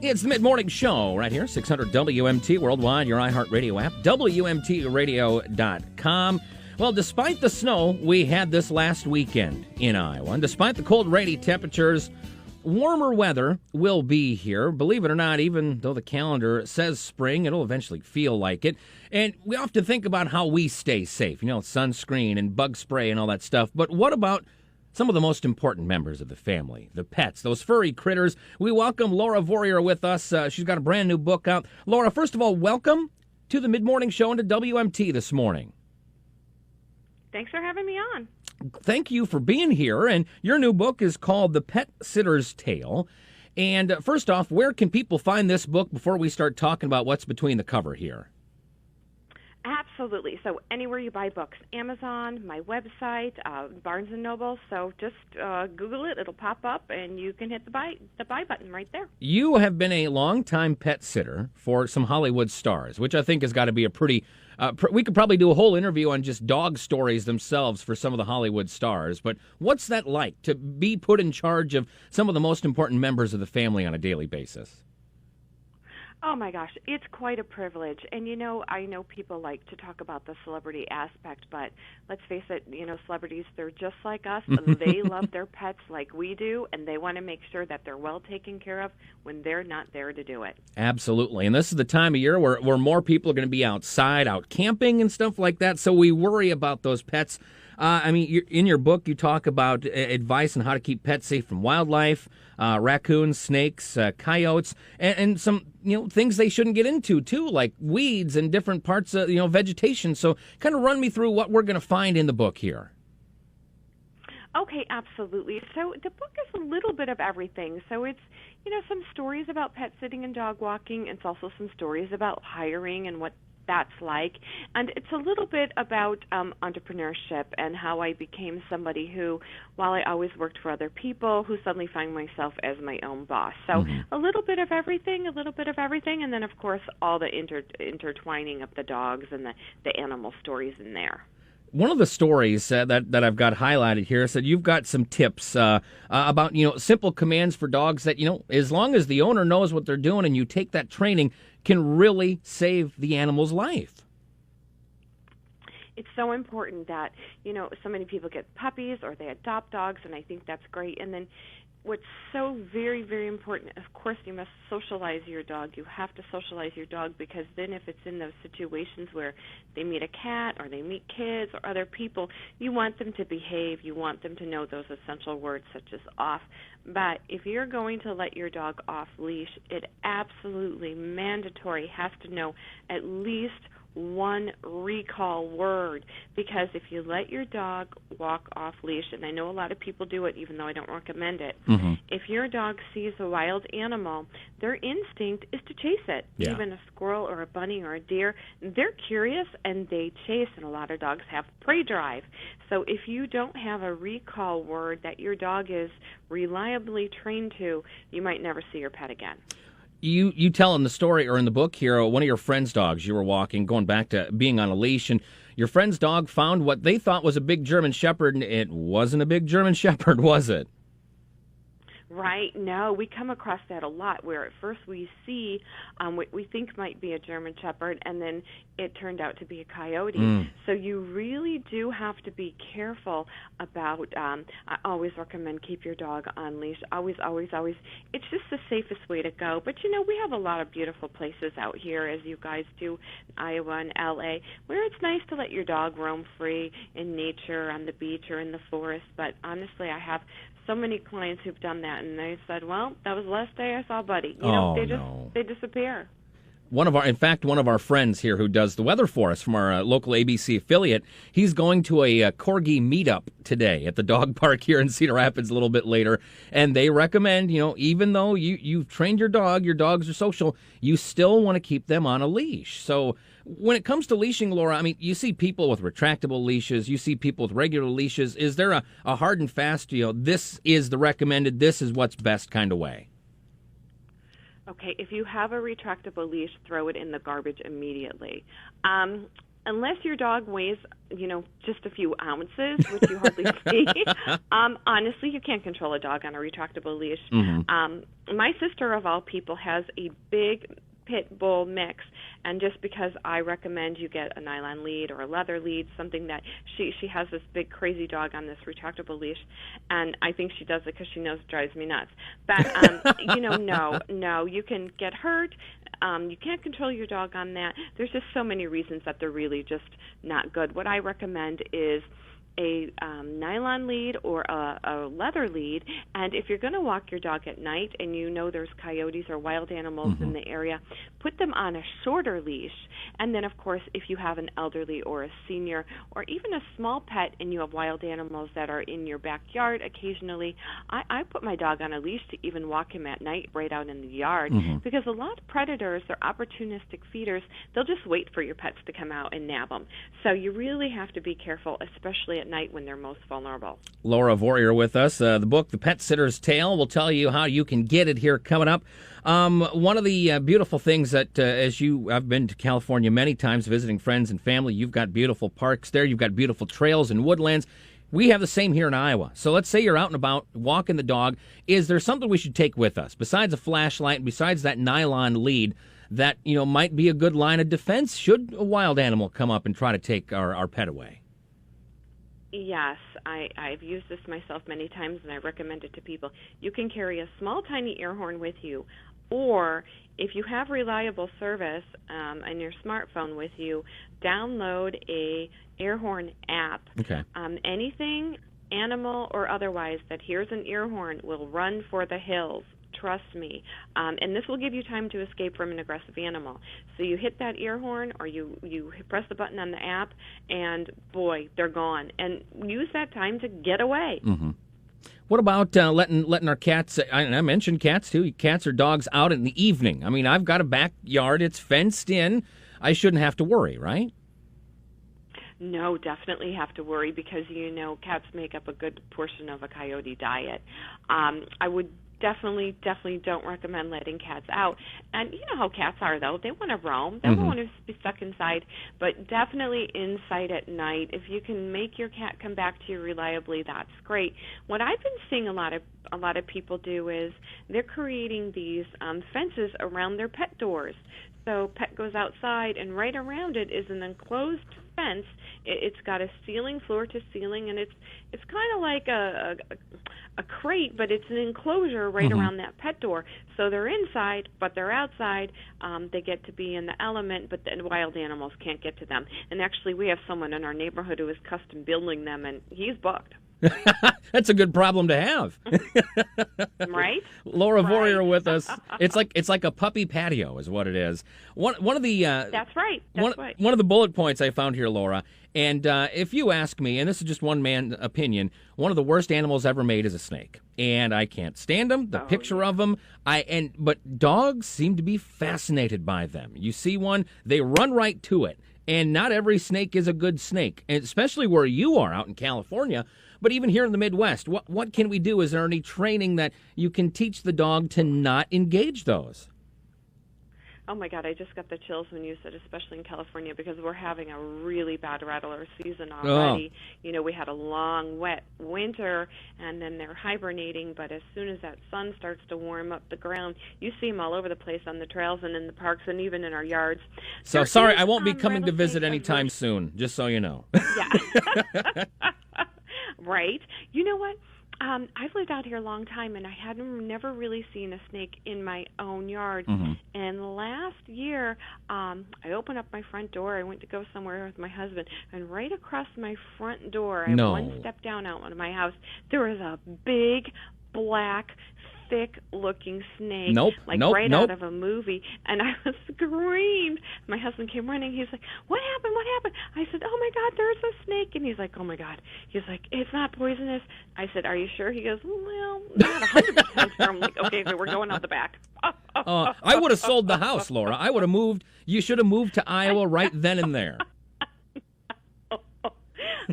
It's the Mid-Morning Show right here, 600 WMT worldwide, your iHeartRadio app, WMTRadio.com. Well, despite the snow we had this last weekend in Iowa, and despite the cold, rainy temperatures, warmer weather will be here. Believe it or not, even though the calendar says spring, it'll eventually feel like it. And we often think about how we stay safe, sunscreen and bug spray and all that stuff. But what about some of the most important members of the family, the pets, those furry critters? We welcome Laura Vorreyer with us. She's got a brand new book out. Laura, first of all, welcome to the Mid-Morning Show and to WMT this morning. Thanks for having me on. Thank you for being here. And your new book is called The Pet Sitter's Tale. And first off, where can people find this book before we start talking about what's between the cover here? Absolutely. So anywhere you buy books, Amazon, my website, Barnes & Noble. So just Google it. It'll pop up, and you can hit the buy button right there. You have been a longtime pet sitter for some Hollywood stars, which I think has got to be a pretty... we could probably do a whole interview on just dog stories themselves for some of the Hollywood stars. But what's that like, to be put in charge of some of the most important members of the family on a daily basis? Oh, my gosh, it's quite a privilege. And, I know people like to talk about the celebrity aspect, but let's face it, celebrities, they're just like us. They love their pets like we do, and they want to make sure that they're well taken care of when they're not there to do it. Absolutely. And this is the time of year where more people are going to be outside, out camping and stuff like that, so we worry about those pets. In your book, you talk about advice on how to keep pets safe from wildlife, raccoons, snakes, coyotes, and some things they shouldn't get into too, like weeds and different parts of vegetation. So, kind of run me through what we're going to find in the book here. Okay, absolutely. So the book is a little bit of everything. So it's some stories about pet sitting and dog walking. It's also some stories about hiring and what that's like. And it's a little bit about entrepreneurship and how I became somebody who, while I always worked for other people, who suddenly find myself as my own boss. So a little bit of everything, and then, of course, all the intertwining of the dogs and the animal stories in there. One of the stories that I've got highlighted here said you've got some tips about, simple commands for dogs that, as long as the owner knows what they're doing and you take that training, can really save the animal's life. It's so important that, so many people get puppies or they adopt dogs, and I think that's great. And then what's so very, very important, of course, you must socialize your dog. You have to socialize your dog, because then if it's in those situations where they meet a cat or they meet kids or other people, you want them to behave. You want them to know those essential words such as off. But if you're going to let your dog off leash, it absolutely mandatory has to know at least one recall word, because if you let your dog walk off leash, and I know a lot of people do it even though I don't recommend it, if your dog sees a wild animal, their instinct is to chase it. Yeah. Even a squirrel or a bunny or a deer, they're curious and they chase, and a lot of dogs have prey drive. So if you don't have a recall word that your dog is reliably trained to, you might never see your pet again. You tell in the story, or in the book here, one of your friend's dogs, you were walking, going back to being on a leash, and your friend's dog found what they thought was a big German Shepherd, and it wasn't a big German Shepherd, was it? Right. No, we come across that a lot, where at first we see what we think might be a German Shepherd, and then it turned out to be a coyote. So you really do have to be careful about, I always recommend keep your dog on leash. Always, always, always. It's just the safest way to go. But, we have a lot of beautiful places out here, as you guys do, Iowa and L.A., where it's nice to let your dog roam free in nature, on the beach or in the forest. But honestly, I have so many clients who've done that, and they said, well, that was the last day I saw Buddy. They disappear. One of our friends here who does the weather for us from our local ABC affiliate, he's going to a Corgi meetup today at the dog park here in Cedar Rapids a little bit later, and they recommend, even though you've trained your dogs are social, you still want to keep them on a leash. So when it comes to leashing, Laura, you see people with retractable leashes, you see people with regular leashes. Is there a hard and fast, this is the recommended, this is what's best kind of way? Okay, if you have a retractable leash, throw it in the garbage immediately. unless your dog weighs, just a few ounces, which you hardly see, honestly, you can't control a dog on a retractable leash. My sister, of all people, has a big pit bull mix, and just because I recommend you get a nylon lead or a leather lead, something that she has this big crazy dog on this retractable leash, and I think she does it because she knows it drives me nuts. But no, you can get hurt. You can't control your dog on that. There's just so many reasons that they're really just not good. What I recommend is a nylon lead or a leather lead, and if you're going to walk your dog at night and you know there's coyotes or wild animals in the area, put them on a shorter leash. And then, of course, if you have an elderly or a senior or even a small pet and you have wild animals that are in your backyard occasionally, I put my dog on a leash to even walk him at night right out in the yard, because a lot of predators, they're opportunistic feeders. They'll just wait for your pets to come out and nab them. So you really have to be careful, especially at night when they're most vulnerable. Laura Vorreyer with us. The book, The Pet Sitter's Tale, will tell you how you can get it here coming up. One of the beautiful things that, I've been to California many times visiting friends and family. You've got beautiful parks there. You've got beautiful trails and woodlands. We have the same here in Iowa. So let's say you're out and about walking the dog. Is there something we should take with us besides a flashlight, besides that nylon lead that, might be a good line of defense should a wild animal come up and try to take our pet away? Yes, I've used this myself many times, and I recommend it to people. You can carry a small, tiny Airhorn with you, or if you have reliable service on your smartphone with you, download a Airhorn app. Okay. Anything, animal or otherwise, that hears an Airhorn will run for the hills. Trust me. And this will give you time to escape from an aggressive animal. So you hit that ear horn or you press the button on the app, and, boy, they're gone. And use that time to get away. What about letting our cats, I mentioned cats too, cats or dogs out in the evening? I mean, I've got a backyard. It's fenced in. I shouldn't have to worry, right? No, definitely have to worry because, cats make up a good portion of a coyote diet. I would definitely don't recommend letting cats out. And you know how cats are, though. They want to roam. They don't want to be stuck inside. But definitely inside at night. If you can make your cat come back to you reliably, that's great. What I've been seeing a lot of people do is they're creating these fences around their pet doors. So pet goes outside, and right around it is an enclosed fence. It's got a ceiling, floor to ceiling, and it's kind of like a crate, but it's an enclosure right around that pet door. So they're inside, but they're outside. They get to be in the element, but the wild animals can't get to them. And actually, we have someone in our neighborhood who is custom building them, and he's booked. That's a good problem to have. Right? Laura Vorreyer with us. It's like a puppy patio is what it is. One of the That's right. One of the bullet points I found here, Laura, and if you ask me, and this is just one man's opinion, one of the worst animals ever made is a snake. And I can't stand them, the picture of them. But dogs seem to be fascinated by them. You see one, they run right to it. And not every snake is a good snake, and especially where you are out in California. But even here in the Midwest, what can we do? Is there any training that you can teach the dog to not engage those? Oh, my God, I just got the chills when you said especially in California because we're having a really bad rattler season already. We had a long, wet winter, and then they're hibernating. But as soon as that sun starts to warm up the ground, you see them all over the place on the trails and in the parks and even in our yards. So, sorry, I won't be coming to visit anytime soon, just so you know. Yeah. Right. You know what? I've lived out here a long time, and I had never really seen a snake in my own yard. And last year, I opened up my front door. I went to go somewhere with my husband, and right across my front door, I one step down out of my house, there was a big, black, thick-looking snake, out of a movie, and I was screamed. My husband came running. He's like, "What happened? What happened?" I said, "Oh my God, there's a snake!" And he's like, "Oh my God." He's like, "It's not poisonous." I said, "Are you sure?" He goes, "Well, not 100% sure." I'm like, "Okay, we're going out the back." I would have sold the house, Laura. I would have moved. You should have moved to Iowa right then and there.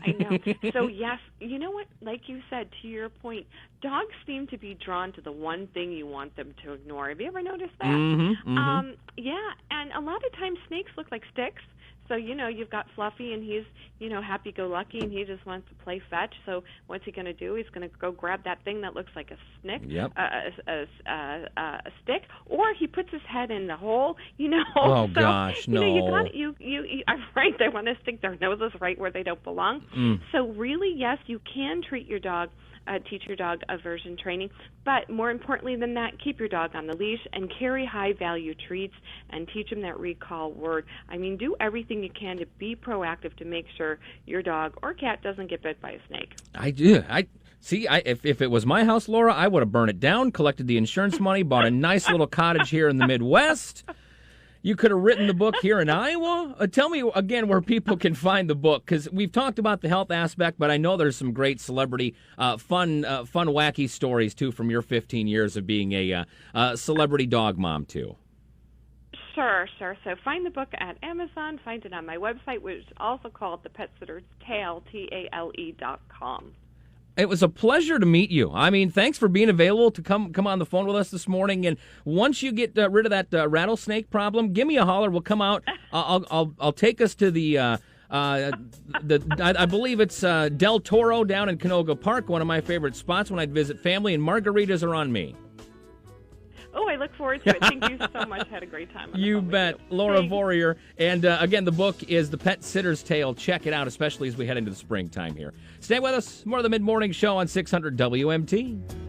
I know. So, yes, you know what? Like you said, to your point, dogs seem to be drawn to the one thing you want them to ignore. Have you ever noticed that? Yeah, and a lot of times snakes look like sticks. So, you've got Fluffy, and he's, happy-go-lucky, and he just wants to play fetch. So what's he going to do? He's going to go grab that thing that looks like a stick, a stick, or he puts his head in the hole, Oh, so, gosh, no. I'm right. They want to stick their noses right where they don't belong. So really, yes, you can treat your dog, teach your dog aversion training, but more importantly than that, keep your dog on the leash and carry high-value treats and teach them that recall word. I mean, do everything you can to be proactive to make sure your dog or cat doesn't get bit by a snake. I do. If it was my house, Laura, I would have burned it down, collected the insurance money, bought a nice little cottage here in the Midwest. You could have written the book here in Iowa. Tell me again where people can find the book, because we've talked about the health aspect, but I know there's some great celebrity, fun, wacky stories too from your 15 years of being a celebrity dog mom too. Sure. So find the book at Amazon. Find it on my website, which is also called The Pet Sitter's Tale, TALE.com. It was a pleasure to meet you. I mean, thanks for being available to come on the phone with us this morning. And once you get rid of that rattlesnake problem, give me a holler. We'll come out. I'll take us to the I believe it's Del Toro down in Canoga Park, one of my favorite spots when I'd visit family. And margaritas are on me. Oh, I look forward to it. Thank you so much. Had a great time. You bet. Laura Vorreyer. And again, the book is The Pet Sitter's Tale. Check it out, especially as we head into the springtime here. Stay with us. More of the Mid-Morning Show on 600 WMT.